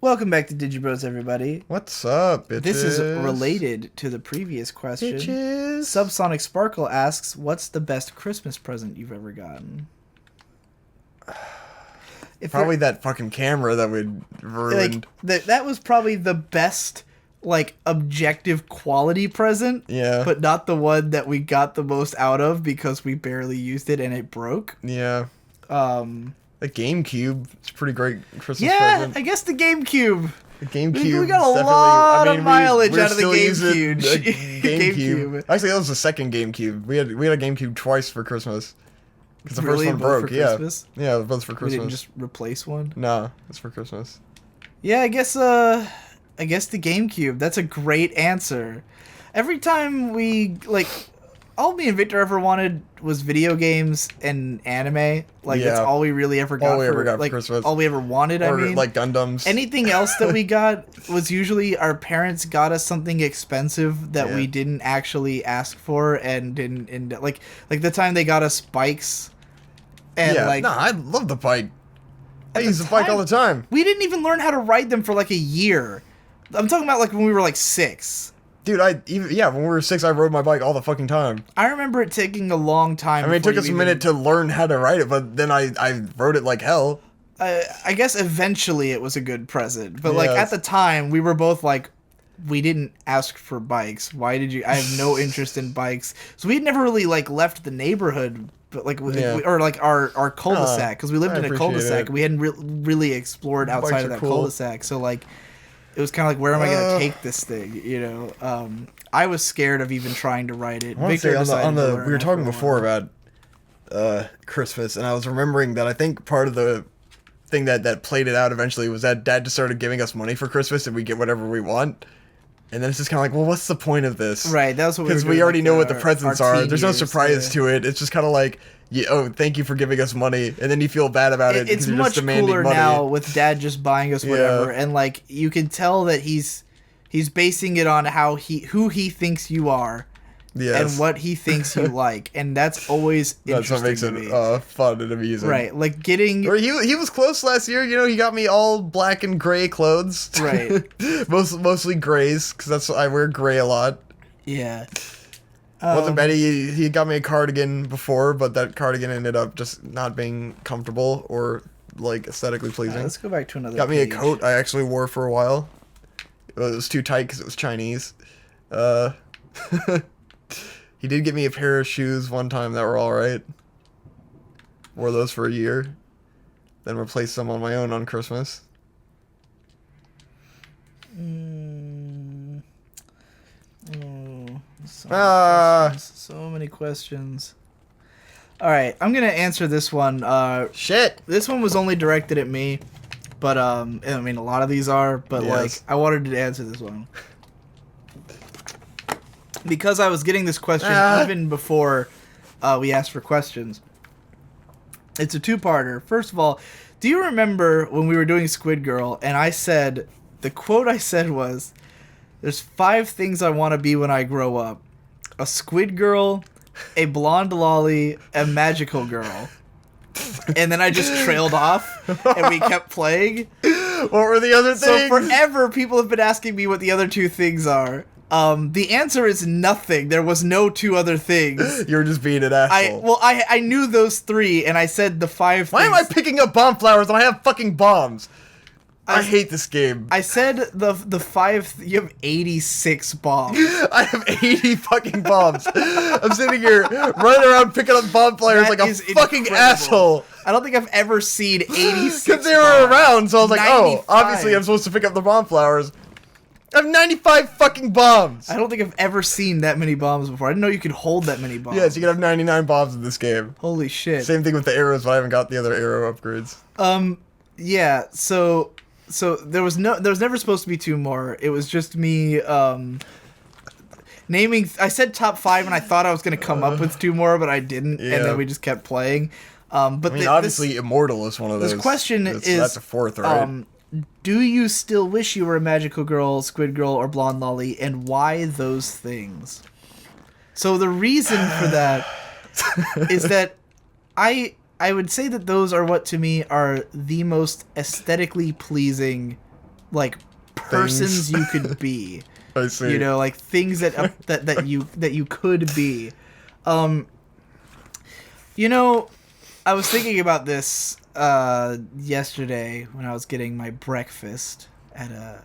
Welcome back to Digi Bros, everybody. What's up, bitches? This is related to the previous question. Bitches. Subsonic Sparkle asks, what's the best Christmas present you've ever gotten? Probably that fucking camera that would ruined. That was probably the best, objective quality present. Yeah. But not the one that we got the most out of because we barely used it and it broke. Yeah. The GameCube. It's a pretty great Christmas present. Yeah, I guess the GameCube. The GameCube. We got a lot of mileage out of the GameCube. GameCube. Actually, that was the second GameCube. We had a GameCube twice for Christmas. Because the Really? first one Both broke. for Yeah. Christmas? Yeah, both for Christmas. We didn't just replace one? No, it's for Christmas. Yeah, I guess the GameCube. That's a great answer. Every time all me and Victor ever wanted was video games and anime. That's all we really ever got for Christmas. All we ever wanted, Or Gundams. Anything else that we got was usually our parents got us something expensive that we didn't actually ask for and didn't like the time they got us bikes. And I love the bike. I use the bike all the time. We didn't even learn how to ride them for a year. I'm talking about when we were 6. Dude, when we were 6, I rode my bike all the fucking time. I remember it taking a long time. I mean, it took us a minute to learn how to ride it, but then I rode it like hell. I guess eventually it was a good present, but at the time we were both we didn't ask for bikes. Why did you? I have no interest in bikes, so we'd never really left the neighborhood, but our cul-de-sac because we lived in a cul-de-sac. We hadn't really explored outside of that cul-de-sac, so it was kind of where am I going to take this thing, I was scared of even trying to ride it. Victor we were talking before about Christmas, and I was remembering that I think part of the thing that played it out eventually was that Dad just started giving us money for Christmas and we get whatever we want. And then it's just kind of well, what's the point of this? Right, that's what because we already know what the presents are. There's no surprise to it. It's just kind of thank you for giving us money, and then you feel bad about it. It's much cooler now with Dad just buying us whatever, and you can tell that he's basing it on who he thinks you are, and what he thinks you like, and that's always interesting. That's what makes it fun and amusing, right? Getting. Or he was close last year. He got me all black and gray clothes, right? mostly grays because I wear gray a lot. Yeah. Wasn't bad. He got me a cardigan before, but that cardigan ended up just not being comfortable or aesthetically pleasing. Let's go back to another. Got me a coat I actually wore for a while. It was too tight because it was Chinese. He did get me a pair of shoes one time that were all right. Wore those for a year, then replaced them on my own on Christmas. So many questions. All right, I'm gonna answer this one. Shit. This one was only directed at me, but I mean a lot of these are, but I wanted to answer this one because I was getting this question even before we asked for questions. It's a two-parter. First of all, do you remember when we were doing Squid Girl and the quote I said was, "There's 5 things I want to be when I grow up: a squid girl, a blonde lolly, a magical girl." And then I just trailed off, and we kept playing. What were the other things? So forever, people have been asking me what the other 2 things are. The answer is nothing. There was no 2 other things. You were just being an asshole. I knew those 3, and I said the 5 Why things. am I picking up bomb flowers when I have fucking bombs? I hate this game. I said the 5. You have 86 bombs. I have 80 fucking bombs. I'm sitting here running around picking up bomb flares like a fucking asshole. I don't think I've ever seen 86 because they were around, so I was like, 95. obviously I'm supposed to pick up the bomb flowers. I have 95 fucking bombs. I don't think I've ever seen that many bombs before. I didn't know you could hold that many bombs. Yes, you can have 99 bombs in this game. Holy shit. Same thing with the arrows, but I haven't got the other arrow upgrades. Yeah, so there was never supposed to be 2 more. It was just me naming. I said top 5, and I thought I was gonna come up with 2 more, but I didn't, and then we just kept playing. But obviously, Immortal is one of those. This question is that's a 4th, right? Do you still wish you were a magical girl, squid girl, or blonde lolly, and why those things? So the reason for that is that I would say that those are what to me are the most aesthetically pleasing like persons you could be. I see. You know, like things that you could be. You know, I was thinking about this yesterday when I was getting my breakfast at a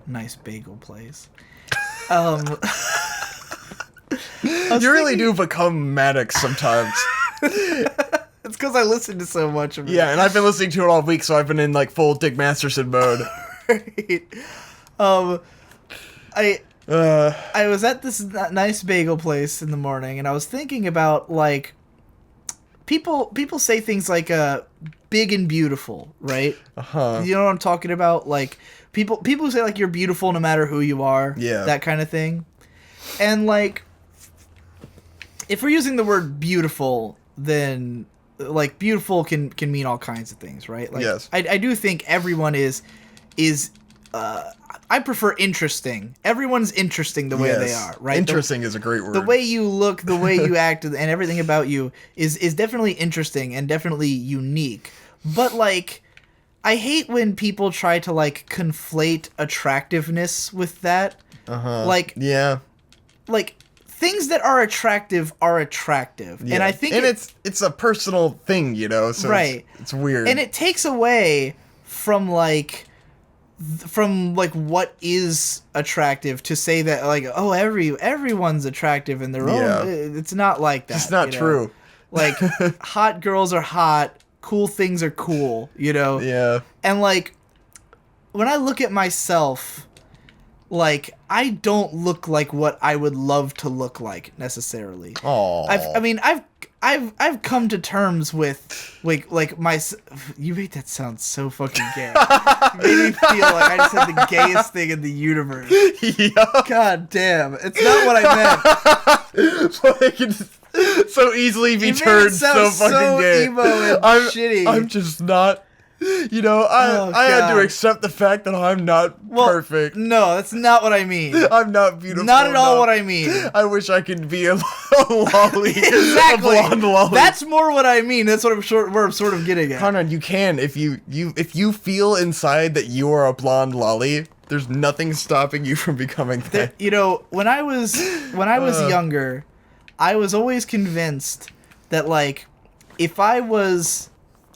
nice bagel place. You really do become Maddox sometimes. It's because I listen to so much of it. Yeah, and I've been listening to it all week, so I've been in like full Dick Masterson mode. Right. I was at this nice bagel place in the morning, and I was thinking about like people say things like big and beautiful, right? You know what I'm talking about? Like people who say like you're beautiful no matter who you are, yeah, that kind of thing. And like if we're using the word beautiful, then like beautiful can mean all kinds of things, right? Like yes. I do think everyone is I prefer interesting. Everyone's interesting the way they are, right? Interesting is a great word. The way you look, the way you act, and everything about you is definitely interesting and definitely unique. But like, I hate when people try to like conflate attractiveness with that. Like, yeah, like things that are attractive are attractive, yeah. And I think it's a personal thing, you know. So right, it's weird, and it takes away from like what is attractive to say that like, oh, everyone's attractive in their own. It's not like that. It's not true. Like hot girls are hot, cool things are cool, you know. Yeah. And like when I look at myself, like I don't look like what I would love to look like necessarily. Oh. I've come to terms with like my. You made that sound so fucking gay. You made me feel like I just had the gayest thing in the universe. Yeah. God damn, it's not what I meant. But it can so easily be turned so fucking gay. Emo and shitty. I'm just not. You know, I had to accept the fact that I'm not perfect. No, that's not what I mean. I'm not beautiful. Not at all what I mean. I wish I could be a lolly. Exactly. A blonde lolly. That's more what I mean. That's what I'm sort of getting at. Conrad, you can if you feel inside that you are a blonde lolly. There's nothing stopping you from becoming that. You know, when I was younger, I was always convinced that like if I was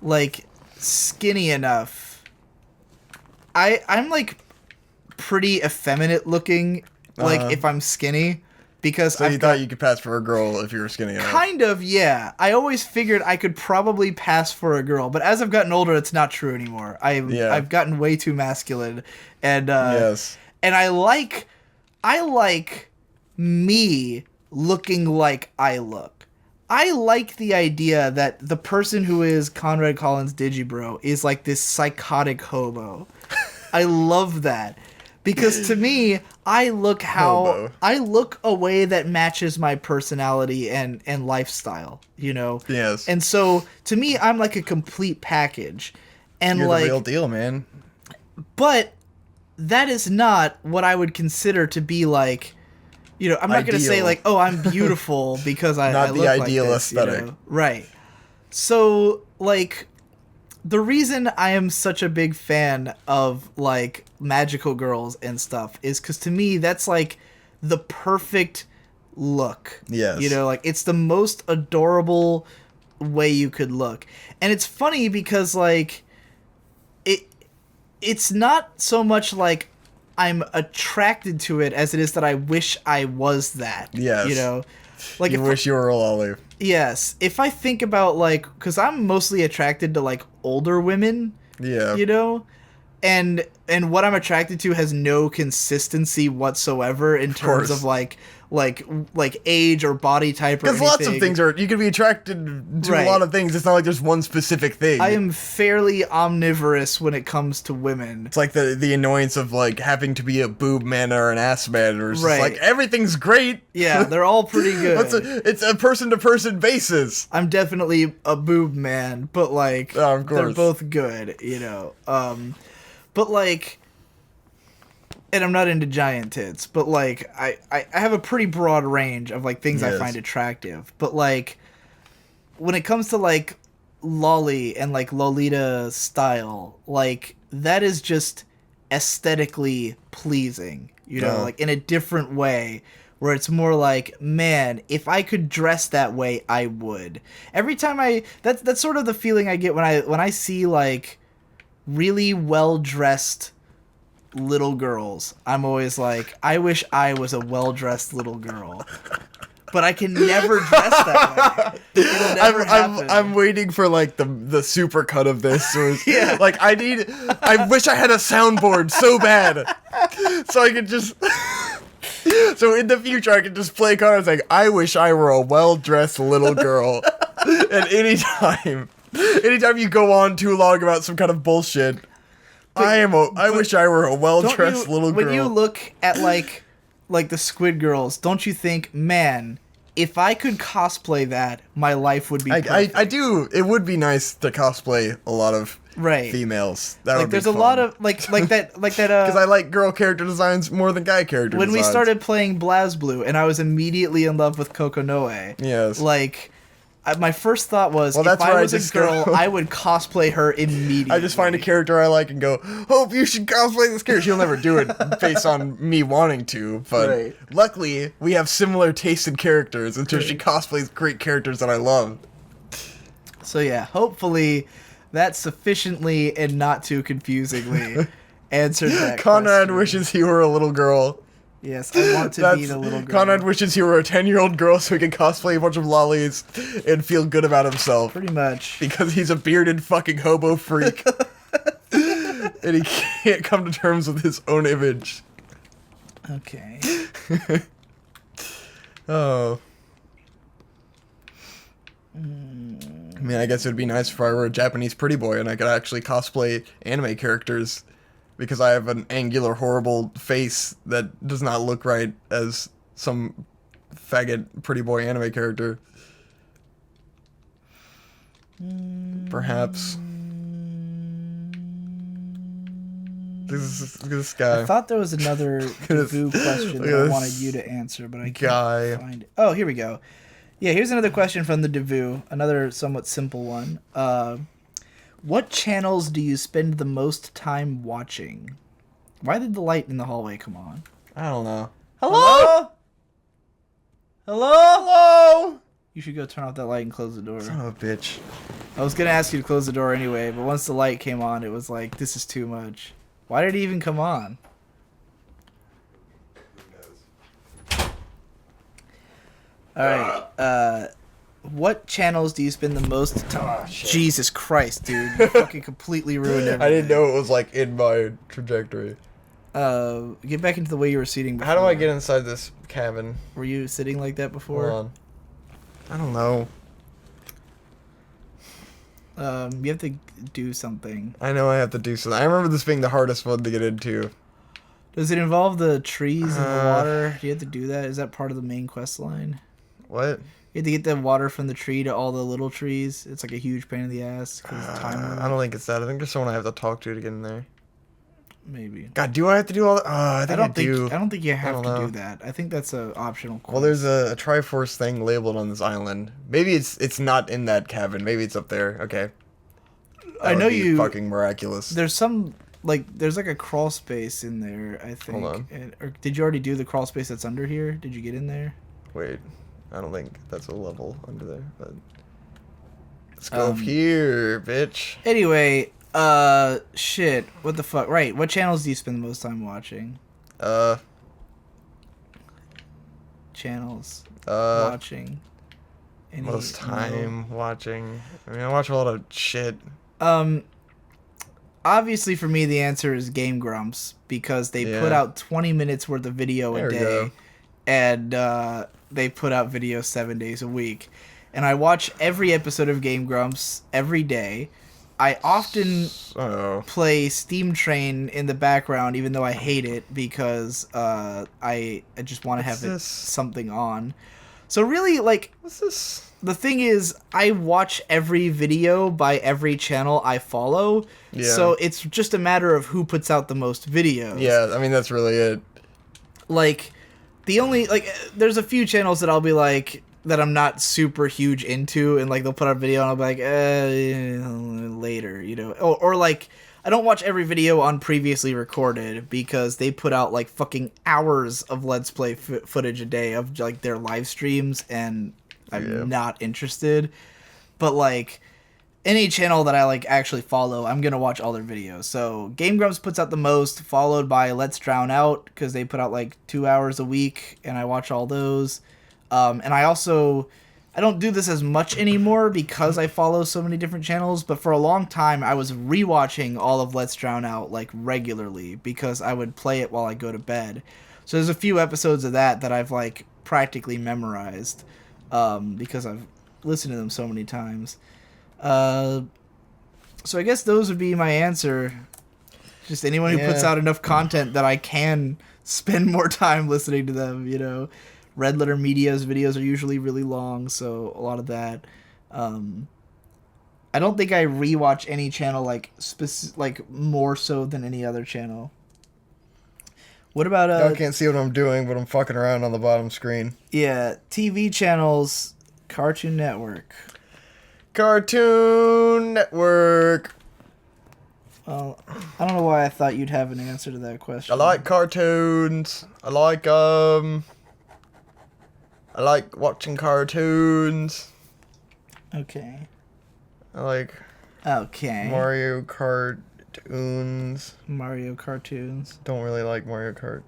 like skinny enough, I'm like pretty effeminate looking, like if I'm skinny, because so you thought you could pass for a girl if you were skinny enough. Kind of, yeah. I always figured I could probably pass for a girl, but as I've gotten older, it's not true anymore. I've gotten way too masculine, and yes, and I like me looking like I look. I like the idea that the person who is Conrad Collins Digibro is like this psychotic hobo. I love that. Because to me, I look a way that matches my personality and lifestyle, you know? Yes. And so to me, I'm like a complete package. And you're like the real deal, man. But that is not what I would consider to be like, you know, I'm not going to say like, oh, I'm beautiful because I look like ideal this, aesthetic. you know? Right. So, like, the reason I am such a big fan of, like, magical girls and stuff is because to me, that's, like, the perfect look. Yes. You know, like, it's the most adorable way you could look. And it's funny because, like, it's not so much like I'm attracted to it as it is that I wish I was that. Yes. You know? Like you wish you were a lolly. Yes. If I think about, like, because I'm mostly attracted to, like, older women. Yeah. You know? And what I'm attracted to has no consistency whatsoever in terms of, like age or body type or anything. Because lots of things you can be attracted to a lot of things. It's not like there's one specific thing. I am fairly omnivorous when it comes to women. It's like the annoyance of like having to be a boob man or an ass man, or it's just like everything's great. Yeah, they're all pretty good. It's a person to person basis. I'm definitely a boob man, but like of course. They're both good, you know. But like, and I'm not into giant tits, but like I have a pretty broad range of like things I find attractive. But like when it comes to like lolly and like Lolita style, like that is just aesthetically pleasing, you know, like in a different way, where it's more like, man, if I could dress that way, I would. Every time that's sort of the feeling I get when I see like really well dressed little girls. I'm always like, I wish I was a well dressed little girl. But I can never dress that way. It'll never happen. I'm waiting for like the super cut of this. Or, Yeah. Like I wish I had a soundboard so bad, so I could just. So in the future, I could just play cards like, I wish I were a well-dressed little girl. And anytime you go on too long about some kind of bullshit, I wish I were a well-dressed little girl. When you look at like the Squid Girls, don't you think, man, if I could cosplay that, my life would be perfect. I do. It would be nice to cosplay a lot of females. That would be there's fun. a lot of like that because I like girl character designs more than guy character when designs. we started playing BlazBlue and I was immediately in love with Kokonoe. Yes. Like my first thought was, if that's I where was a girl, I would cosplay her immediately. I just find a character I like and go, Hope, you should cosplay this character. She'll never do it based on me wanting to, but luckily we have similar taste in characters until she cosplays great characters that I love. So yeah, hopefully that sufficiently and not too confusingly answered that Conrad question. wishes he were a little girl. Yes, I want to be the little girl. Conrad wishes he were a 10-year-old girl so he can cosplay a bunch of lolis and feel good about himself. Pretty much. Because he's a bearded fucking hobo freak. And he can't come to terms with his own image. Okay. Oh. I mean, I guess it would be nice if I were a Japanese pretty boy and I could actually cosplay anime characters. Because I have an angular, horrible face that does not look right as some faggot pretty boy anime character. Perhaps. This guy. I thought there was another Taboo question that I wanted you to answer, but I can't find it. Oh, here we go. Yeah, here's another question from the Devu. Another somewhat simple one. What channels do you spend the most time watching? Why did the light in the hallway come on? I don't know. Hello? Hello? Hello? You should go turn off that light and close the door. Son of a bitch. I was going to ask you to close the door anyway, but once the light came on, it was like, this is too much. Why did it even come on? Alright, what channels do you spend the most time? Jesus Christ, dude. You fucking completely ruined everything. I didn't know it was like in my trajectory. Get back into the way you were seating before. How do I get inside this cabin? Were you sitting like that before? Hold on. I don't know. You have to do something. I know I have to do something. I remember this being the hardest one to get into. Does it involve the trees and the water? Do you have to do that? Is that part of the main quest line? What? You have to get the water from the tree to all the little trees. It's like a huge pain in the ass. I don't think it's that. I think there's someone I have to talk to get in there. Maybe. God, do I have to do all that? I think I do. I don't think you have to do that. I think that's an optional quest. Well, there's a triforce thing labeled on this island. Maybe it's not in that cabin. Maybe it's up there. Okay. I know you. Fucking miraculous. There's some there's like a crawl space in there. I think. Hold on. Or did you already do the crawl space that's under here? Did you get in there? Wait, I don't think that's a level under there. But let's go up here, bitch. Anyway, shit. What the fuck? Right. What channels do you spend the most time watching? Channels. Watching. Most time watching. I mean, I watch a lot of shit. Obviously for me the answer is Game Grumps because they put out 20 minutes worth of video a day, and they put out video 7 days a week, and I watch every episode of Game Grumps every day. I often play Steam Train in the background, even though I hate it because I just want to have something on. So really, like, what's this? The thing is, I watch every video by every channel I follow, so it's just a matter of who puts out the most videos. Yeah, I mean, that's really it. Like, there's a few channels that I'll be like, that I'm not super huge into, and like they'll put out a video and I'll be like, later, you know, or like I don't watch every video on previously recorded because they put out like fucking hours of Let's Play footage a day of like their live streams, and I'm not interested. But like any channel that I like actually follow, I'm gonna watch all their videos. So Game Grumps puts out the most, followed by Let's Drown Out because they put out like 2 hours a week, and I watch all those. And I don't do this as much anymore because I follow so many different channels, but for a long time I was rewatching all of Let's Drown Out like regularly because I would play it while I go to bed. So there's a few episodes of that I've like practically memorized because I've listened to them so many times. So I guess those would be my answer. Just anyone who puts out enough content that I can spend more time listening to them, you know. Red Letter Media's videos are usually really long, so a lot of that. I don't think I rewatch any channel like more so than any other channel. What about Y'all can't see what I'm doing, but I'm fucking around on the bottom screen. Yeah, TV channels, Cartoon Network. Cartoon Network. Well, I don't know why I thought you'd have an answer to that question. I like cartoons. I like watching cartoons. Okay. I like Okay. Mario cartoons. Mario cartoons. Don't really like Mario Kart.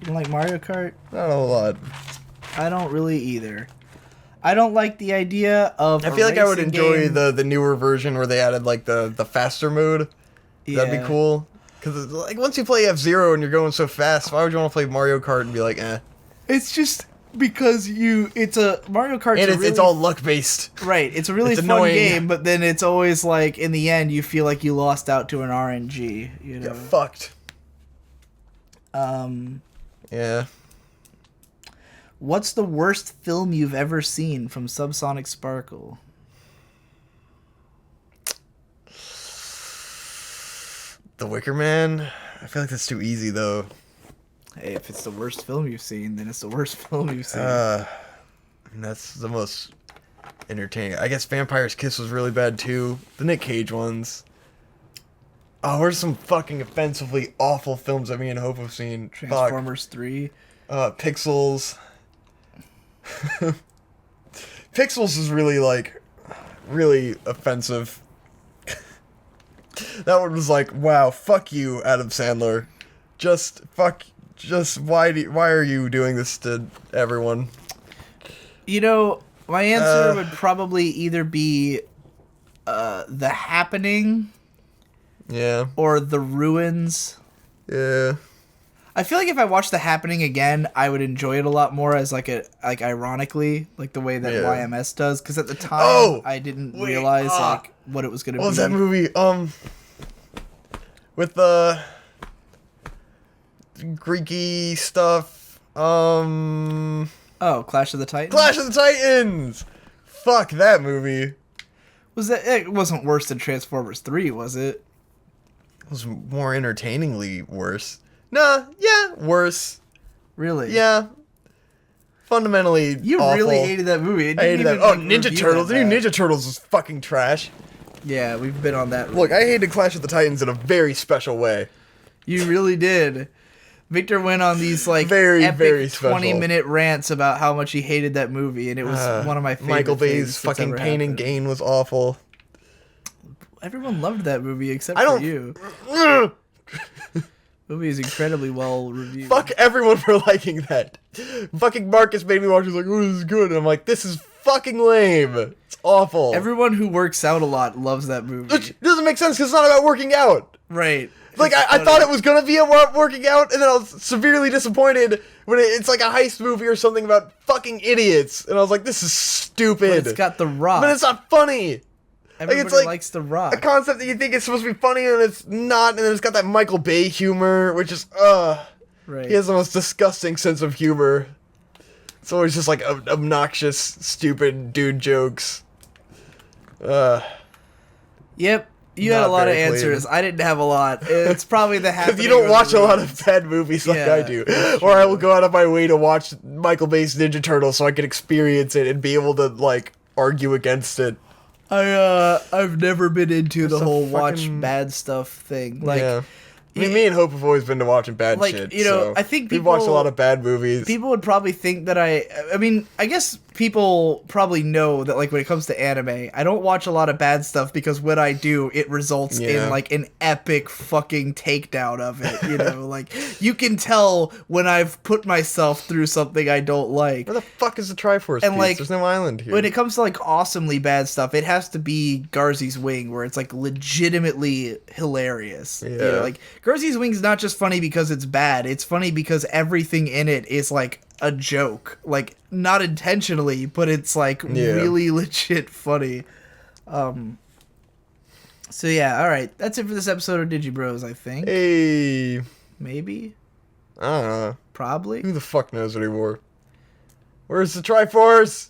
You don't like Mario Kart? Not a whole lot. I don't really either. I don't like the idea of I feel like I would enjoy the newer version where they added like the faster mode. Yeah. That'd be cool. Because like once you play F-Zero and you're going so fast, why would you want to play Mario Kart and be like, eh? It's just because it's a Mario Kart, and it's all luck based. Right, it's a really fun annoying. game, but then it's always like in the end you feel like you lost out to an RNG. You know, Get fucked. Yeah. What's the worst film you've ever seen from Subsonic Sparkle? The Wicker Man. I feel like that's too easy though. Hey, if it's the worst film you've seen, then it's the worst film you've seen. That's the most entertaining. I guess Vampire's Kiss was really bad too. The Nick Cage ones. Oh, where's some fucking offensively awful films that me and Hope have seen? Transformers 3. Pixels. Pixels is really offensive. That one was like, wow, fuck you, Adam Sandler. Why are you doing this to everyone? You know, my answer would probably either be The Happening. Yeah. Or The Ruins. Yeah. I feel like if I watched The Happening again, I would enjoy it a lot more as ironically, like the way that YMS does, because at the time I didn't realize what it was going to be. What was that movie? With the Greeky stuff. Clash of the Titans. Clash of the Titans. Fuck that movie. It wasn't worse than Transformers 3, was it? It was more entertainingly worse. Nah, yeah, worse. Really? Yeah. Fundamentally You awful. really hated that movie. I hated that. Oh, Ninja Turtles. The new Ninja Turtles was fucking trash. Yeah, we've been on that. Look, I hated Clash of the Titans in a very special way. You really did. Victor went on these very epic special 20-minute rants about how much he hated that movie, and it was one of my favorite Michael Bay's things fucking that's ever Pain and happened. Gain was awful. Everyone loved that movie except for you. The movie is incredibly well reviewed. Fuck everyone for liking that. Fucking Marcus made me watch. He's like, "Oh, this is good." And I'm like, "This is fucking lame. It's awful." Everyone who works out a lot loves that movie. Which doesn't make sense because it's not about working out. Right. Like, I thought it was gonna be about working out, and then I was severely disappointed when it's like a heist movie or something about fucking idiots. And I was like, this is stupid. But it's got The Rock. But it's not funny. Everybody likes The Rock. A concept that you think is supposed to be funny, and it's not, and then it's got that Michael Bay humor, which is, Right. He has the most disgusting sense of humor. It's always just like obnoxious, stupid dude jokes. Yep. You had a lot of answers. I didn't have a lot. It's probably The Happening. Because you don't watch a lot of bad movies like I do. Or I will go out of my way to watch Michael Bay's Ninja Turtles so I can experience it and be able to, like, argue against it. I've never been into the a whole watch fucking- bad stuff thing. Like, yeah. I mean, me and Hope have always been to watching bad like, shit. you know, so I think we've watched a people- lot of bad movies. people would probably think that I mean, I guess people probably know that, like, when it comes to anime, I don't watch a lot of bad stuff because when I do, it results in, Yeah. like, an epic fucking takedown of it, you know? Like, you can tell when I've put myself through something I don't like. Where the fuck is the Triforce And, piece? like, There's no island here. When it comes to, like, awesomely bad stuff, it has to be Garzy's Wing, where it's, like, legitimately hilarious. You know, Yeah. like, Garzy's Wing's not just funny because it's bad. It's funny because everything in it is, like, a joke. Like, not intentionally, but it's, like, really legit funny. So, yeah, alright. That's it for this episode of Digi Bros, I think. Hey. Maybe? I don't know. Probably? Who the fuck knows anymore? Where's the Triforce?